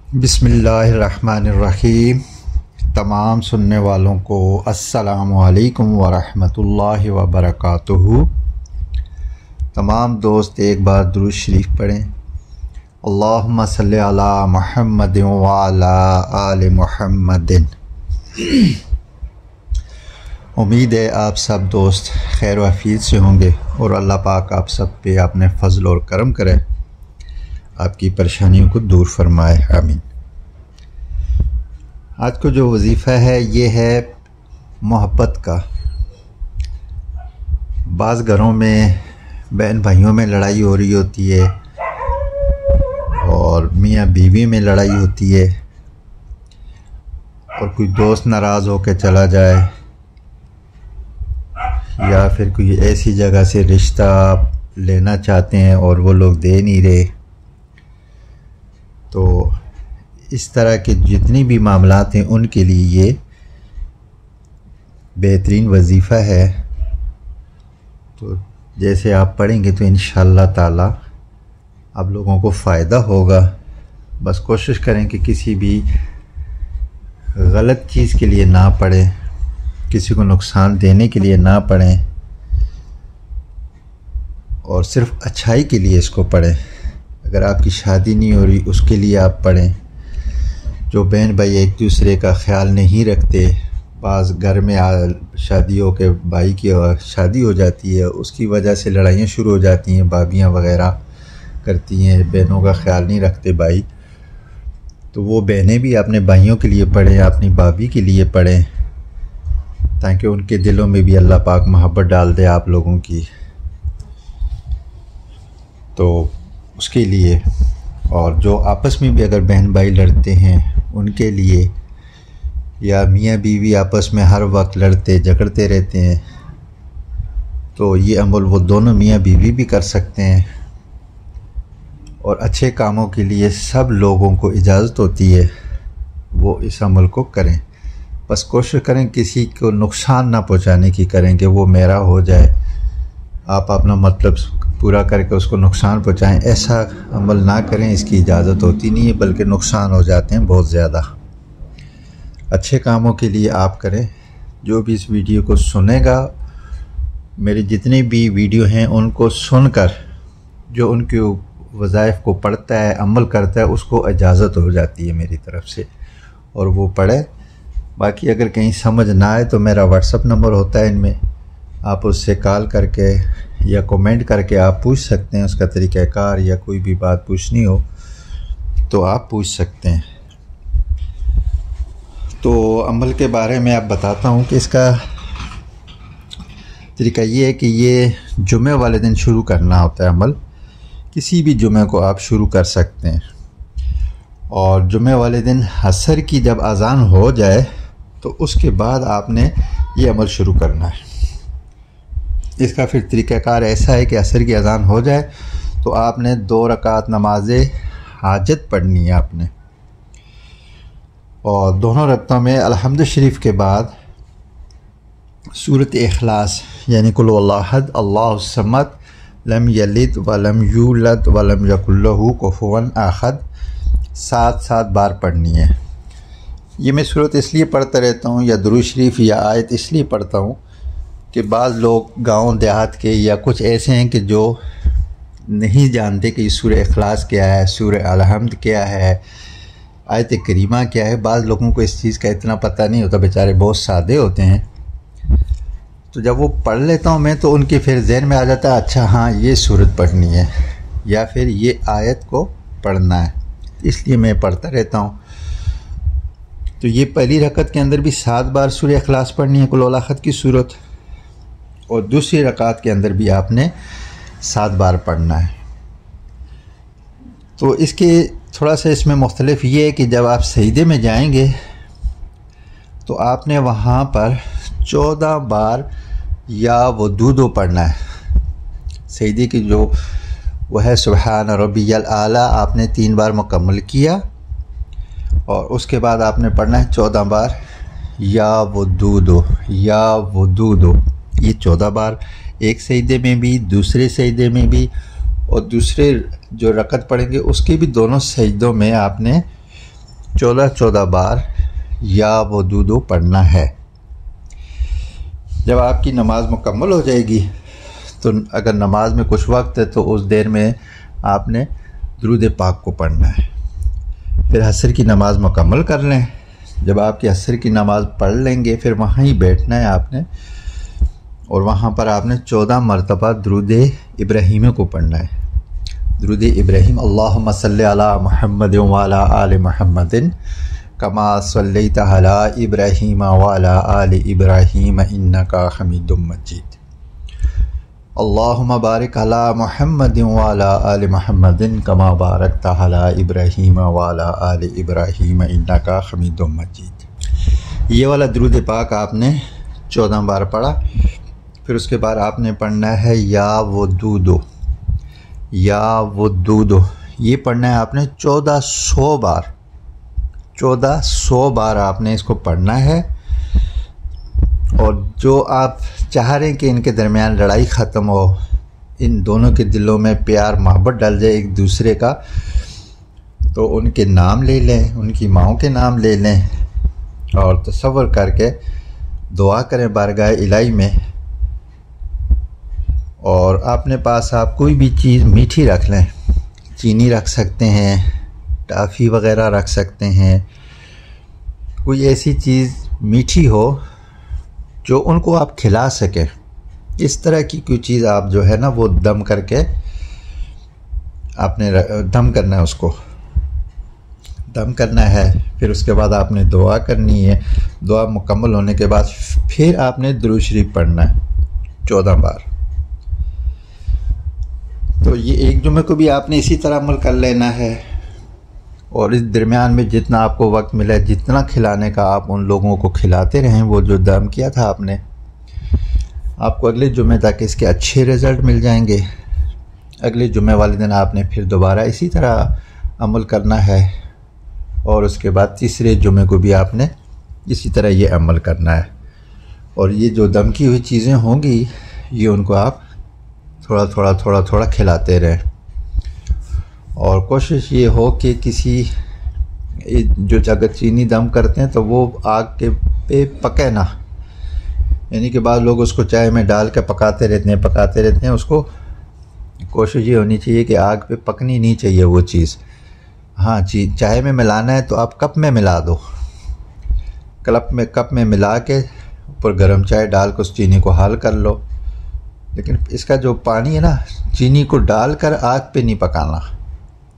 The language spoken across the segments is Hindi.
बिस्मिल्लाहिर्रहमानिर्रहीम। तमाम सुनने वालों को अस्सलामु अलैकुम वरहमतुल्लाहि वबरकातुहू। तमाम दोस्त एक बार दुरूद शरीफ पढ़ें। अल्लाहुम्मा सल्लि अला मुहम्मदिन व अला आलि मुहम्मदिन। उम्मीद है आप सब दोस्त खैर वफीद से होंगे और अल्लाह पाक आप सब पे अपने फ़ज़ल और करम करे, आपकी परेशानियों को दूर फरमाए, आमीन। आज को जो वजीफ़ा है ये है मोहब्बत का। बाज़ घरों में बहन भाइयों में लड़ाई हो रही होती है और मियाँ बीवी में लड़ाई होती है और कोई दोस्त नाराज़ होकर चला जाए या फिर कोई ऐसी जगह से रिश्ता लेना चाहते हैं और वो लोग दे नहीं रहे। तो इस तरह के जितनी भी मामलात हैं उनके लिए ये बेहतरीन वजीफ़ा है। तो जैसे आप पढ़ेंगे तो इंशाअल्लाह ताला आप लोगों को फ़ायदा होगा। बस कोशिश करें कि किसी भी गलत चीज़ के लिए ना पढ़ें, किसी को नुकसान देने के लिए ना पढ़ें और सिर्फ़ अच्छाई के लिए इसको पढ़ें। अगर आपकी शादी नहीं हो रही उसके लिए आप पढ़ें। जो बहन भाई एक दूसरे का ख्याल नहीं रखते, बाज़ घर में शादियों के भाई की शादी हो जाती है, उसकी वजह से लड़ाइयाँ शुरू हो जाती हैं, भाभियाँ वग़ैरह करती हैं, बहनों का ख्याल नहीं रखते भाई। तो वो बहनें भी अपने भाइयों के लिए पढ़ें, अपनी भाभी के लिए पढ़ें, ताकि उनके दिलों में भी अल्लाह पाक मोहब्बत डाल दे आप लोगों की। तो उसके लिए, और जो आपस में भी अगर बहन भाई लड़ते हैं उनके लिए, या मियाँ बीवी आपस में हर वक्त लड़ते झगड़ते रहते हैं, तो ये अमल वो दोनों मियाँ बीवी भी कर सकते हैं। और अच्छे कामों के लिए सब लोगों को इजाज़त होती है, वो इस अमल को करें। बस कोशिश करें किसी को नुकसान ना पहुंचाने की करें कि वो मेरा हो जाए, आप अपना मतलब पूरा करके उसको नुकसान पहुंचाएं। ऐसा अमल ना करें, इसकी इजाज़त होती नहीं है, बल्कि नुकसान हो जाते हैं बहुत ज़्यादा। अच्छे कामों के लिए आप करें। जो भी इस वीडियो को सुनेगा, मेरे जितने भी वीडियो हैं उनको सुनकर जो उनके वज़ाइफ को पढ़ता है, अमल करता है, उसको इजाज़त हो जाती है मेरी तरफ़ से और वो पढ़े। बाकी अगर कहीं समझ ना आए तो मेरा व्हाट्सअप नंबर होता है, इनमें आप उससे कॉल करके या कमेंट करके आप पूछ सकते हैं उसका तरीक़ाकार, या कोई भी बात पूछनी हो तो आप पूछ सकते हैं। तो अमल के बारे में आप बताता हूँ कि इसका तरीका ये है कि ये जुमे वाले दिन शुरू करना होता है अमल। किसी भी जुमे को आप शुरू कर सकते हैं और जुमे वाले दिन असर की जब अज़ान हो जाए तो उसके बाद आपने ये अमल शुरू करना है। इसका फिर तरीक़ाकार ऐसा है कि असर की अज़ान हो जाए तो आपने 2 रकात नमाज हाजत पढ़नी है आपने, और दोनों रकातों में अल्हम्द शरीफ के बाद सूरत इखलास यानी कुल हुवल्लाहु अहद अल्लाहु समद लम यलिद वलम यूलद वलम यकुल लहू कुफुवन अहद 7 बार पढ़नी है। ये मैं सूरत इसलिए पढ़ता रहता हूँ या दुरूद शरीफ या आयत इसलिए पढ़ता हूँ कि बाज़ लोग गांव देहात के या कुछ ऐसे हैं कि जो नहीं जानते कि सूरह इखलास क्या है, सूरह अलहम्द क्या है, आयत करीमा क्या है। बाज़ लोगों को इस चीज़ का इतना पता नहीं होता, बेचारे बहुत सादे होते हैं। तो जब वो पढ़ लेता हूँ मैं तो उनके फिर ज़हन में आ जाता है, अच्छा हाँ ये सूरत पढ़नी है या फिर ये आयत को पढ़ना है, इसलिए मैं पढ़ता रहता हूँ। तो ये पहली रकत के अंदर भी 7 बार सूरह इखलास पढ़नी है, कुल हुवल्लाहु अहद की सूरत, और दूसरी रकात के अंदर भी आपने 7 बार पढ़ना है। तो इसके थोड़ा सा इसमें मुख्तलिफ ये है कि जब आप सजदे में जाएंगे तो आपने वहाँ पर 14 बार या वदूदो पढ़ना है। सजदे की जो वह है सुबहान रब्बियल आला, आपने 3 बार मुकम्मल किया और उसके बाद आपने पढ़ना है 14 बार या वदूदो या वदूदो। ये 14 बार एक सजदे में भी, दूसरे सजदे में भी, और दूसरे जो रकत पढ़ेंगे उसके भी दोनों सजदों में आपने 14-14 बार या वदूदो पढ़ना है। जब आपकी नमाज मुकम्मल हो जाएगी तो अगर नमाज में कुछ वक्त है तो उस देर में आपने दुरूद पाक को पढ़ना है। फिर असर की नमाज मुकम्मल कर लें। जब आपकी असर की नमाज पढ़ लेंगे फिर वहाँ ही बैठना है आपने, और वहाँ पर आपने 14 मरतबा दुरूद इब्राहीम को पढ़ना है। दुरूद इब्राहीम, अल्लाहुम्मा सल्लि अला मुहम्मद व अला आलि मुहम्मदिन कमा सल्लैता अला इब्राहीम व अला आलि इब्राहीम इन्नका हमीदुम मजीद। अल्लाहुम्मा बारिक अला मुहम्मद व अला आलि मुहम्मदिन कमा बारकता अला इब्राहीम व अला आलि इब्राहीम इन्नका हमीदुम मजीद। ये वाला दुरूद पाक आपने 14 बार पढ़ा। फिर उसके बाद आपने पढ़ना है या वदूदो, या वदूदो, ये पढ़ना है आपने 1400 बार। 1400 बार आपने इसको पढ़ना है। और जो आप चाह रहे हैं कि इनके दरमियान लड़ाई ख़त्म हो, इन दोनों के दिलों में प्यार मोहब्बत डल जाए एक दूसरे का, तो उनके नाम ले लें, उनकी माओं के नाम ले लें और तसव्वुर करके दुआ करें बारगाह इलाही में। और अपने पास आप कोई भी चीज़ मीठी रख लें, चीनी रख सकते हैं, टॉफ़ी वग़ैरह रख सकते हैं, कोई ऐसी चीज़ मीठी हो जो उनको आप खिला सकें। इस तरह की कोई चीज़ आप जो है ना वो दम करके आपने दम करना है, उसको दम करना है। फिर उसके बाद आपने दुआ करनी है। दुआ मुकम्मल होने के बाद फिर आपने दुरूद शरीफ पढ़ना है 14 बार। तो ये एक जुमे को भी आपने इसी तरह अमल कर लेना है। और इस दरमियान में जितना आपको वक्त मिला, जितना खिलाने का आप उन लोगों को खिलाते रहें। वो जो दम किया था आपने, आपको अगले जुमे तक इसके अच्छे रिज़ल्ट मिल जाएंगे। अगले जुमे वाले दिन आपने फिर दोबारा इसी तरह अमल करना है। और उसके बाद तीसरे जुमे को भी आपने इसी तरह ये अमल करना है। और ये जो दम की हुई चीज़ें होंगी, ये उनको आप थोड़ा थोड़ा खिलाते रहें। और कोशिश ये हो कि किसी जो अगर चीनी दम करते हैं तो वो आग के पे पके ना, यानी कि बाद लोग उसको चाय में डाल के पकाते रहते हैं। उसको कोशिश ये होनी चाहिए कि आग पे पकनी नहीं चाहिए वो चीज़। हाँ, चाय में मिलाना है तो आप कप में मिला दो, कप में मिला के ऊपर गर्म चाय डाल कर उस चीनी को हल कर लो। लेकिन इसका जो पानी है ना, चीनी को डालकर आग पे नहीं पकाना।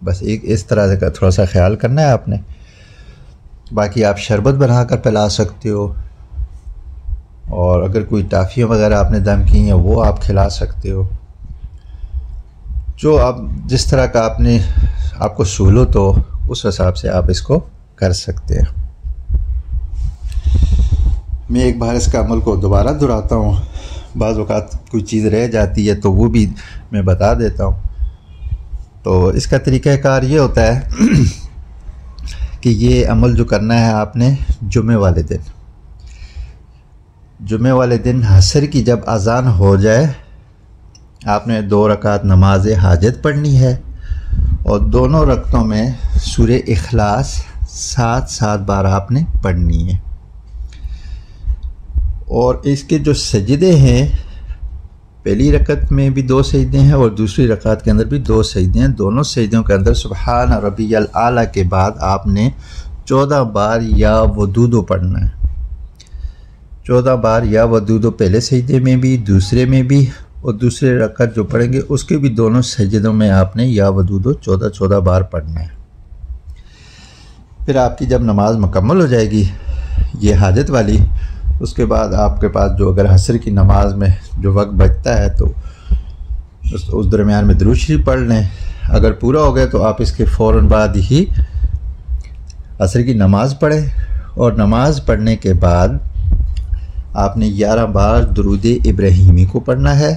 बस एक इस तरह का थोड़ा सा ख्याल करना है आपने। बाकी आप शरबत बनाकर पिला सकते हो, और अगर कोई टॉफ़ियाँ वगैरह आपने दम की हैं वो आप खिला सकते हो। जो आप जिस तरह का आपको सहूलत हो उस हिसाब से आप इसको कर सकते हैं। मैं एक बार इसका अमल को दोबारा दोहराता हूँ। बाज़ औक़ात कोई चीज़ रह जाती है तो वो भी मैं बता देता हूँ। तो इसका तरीक़ाकार ये होता है कि ये अमल जो करना है आपने जुमे वाले दिन असर की जब अज़ान हो जाए, आपने 2 रकात नमाज हाजत पढ़नी है। और दोनों रकतों में सूरे इखलास 7-7 बार आपने पढ़नी है। और इसके जो सजदे हैं, पहली रकत में भी 2 सजदे हैं और दूसरी रकात के अंदर भी 2 सजदे हैं। दोनों सजदों के अंदर सुबहान रब्बियल आला के बाद आपने 14 बार या वदूदो पढ़ना है। 14 बार या वदूदो पहले सजदे में भी, दूसरे में भी, और दूसरे रकत जो पढ़ेंगे उसके भी दोनों सजदों में आपने या वदूदो 14-14 बार पढ़ना है। फिर आपकी जब नमाज मुकम्मल हो जाएगी ये हाजत वाली, उसके बाद आपके पास जो अगर असर की नमाज में जो वक्त बचता है तो उस दरमियान में दुरूद शरीफ पढ़ लें। अगर पूरा हो गया तो आप इसके फ़ौरन बाद ही असर की नमाज़ पढ़ें। और नमाज पढ़ने के बाद आपने 11 बार दुरूद इब्राहीमी को पढ़ना है।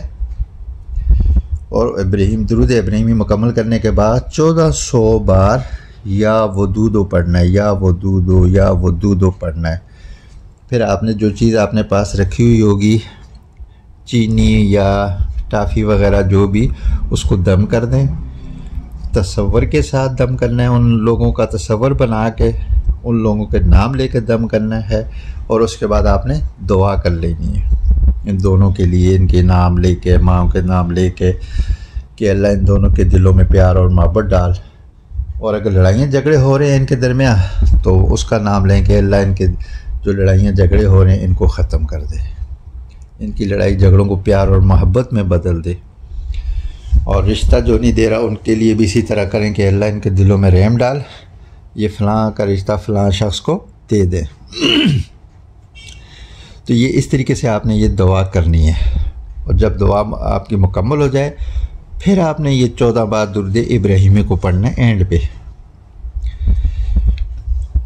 और दुरूद इब्राहीमी मुकम्मल करने के बाद 1400 बार या वदूदो पढ़ना है, या वदूदो पढ़ना है। फिर आपने जो चीज़ आपने पास रखी हुई होगी, चीनी या टॉफ़ी वग़ैरह जो भी, उसको दम कर दें। तसव्वुर के साथ दम करना है, उन लोगों का तसव्वुर बना के उन लोगों के नाम लेकर दम करना है। और उसके बाद आपने दुआ कर लेनी है इन दोनों के लिए, इनके नाम लेके, माँ के नाम लेके कि अल्लाह इन दोनों के दिलों में प्यार और मोहब्बत डाल। और अगर लड़ाइयाँ झगड़े हो रहे हैं इनके दरमियान तो उसका नाम लें कि अल्लाह इनके जो लड़ाइयाँ झगड़े हो रहे हैं इनको ख़त्म कर दे, इनकी लड़ाई झगड़ों को प्यार और मोहब्बत में बदल दे। और रिश्ता जो नहीं दे रहा उनके लिए भी इसी तरह करें कि अल्लाह इनके दिलों में रहम डाल, ये फ़लाँ का रिश्ता फ़लाँ शख्स को दे दें। तो ये इस तरीके से आपने ये दुआ करनी है। और जब दुआ आपकी मुकम्मल हो जाए फिर आपने ये 14 बार दुरूद इब्राहिमी को पढ़ना है एंड पे।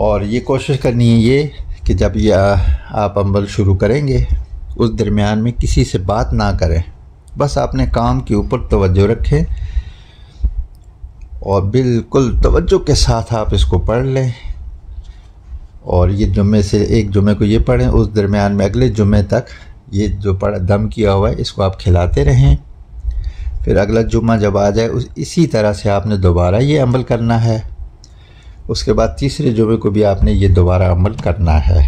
और ये कोशिश करनी है ये कि जब ये आप अमल शुरू करेंगे उस दरमियान में किसी से बात ना करें, बस अपने काम के ऊपर तवज्जो रखें और बिल्कुल तवज्जो के साथ आप इसको पढ़ लें। और ये जुम्मे से एक जुम्मे को ये पढ़ें, उस दरमियान में अगले जुम्मे तक ये जो दम किया हुआ है इसको आप खिलाते रहें। फिर अगला जुम्मा जब आ जाए इसी तरह से आपने दोबारा ये अमल करना है। उसके बाद तीसरे जुम्मे को भी आपने ये दोबारा अमल करना है।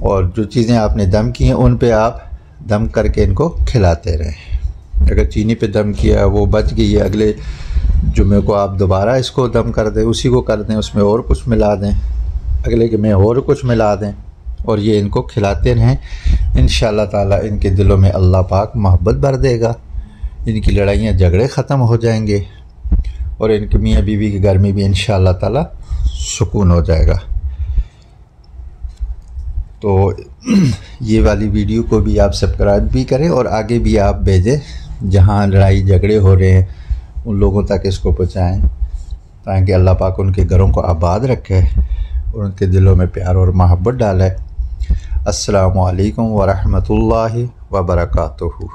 और जो चीज़ें आपने दम की हैं उन पे आप दम करके इनको खिलाते रहें। अगर चीनी पे दम किया वो बच गई है, अगले जुम्मे को आप दोबारा इसको दम कर दें, उसी को कर दें, उसमें और कुछ मिला दें, अगले के में और कुछ मिला दें और ये इनको खिलाते रहें। इंशाअल्लाह ताला इनके दिलों में अल्लाह पाक मोहब्बत भर देगा, इनकी लड़ाइयाँ झगड़े ख़त्म हो जाएंगे और इनके मियाँ बीवी के घर में भी इंशाअल्लाह ताला सुकून हो जाएगा। तो ये वाली वीडियो को भी आप सब्सक्राइब भी करें और आगे भी आप भेजें, जहाँ लड़ाई झगड़े हो रहे हैं उन लोगों तक इसको पहुँचाएँ ताकि अल्लाह पाक उनके घरों को आबाद रखे और उनके दिलों में प्यार और मोहब्बत डाले। अस्सलामु अलैकुम व रहमतुल्लाहि व बरकातुहू।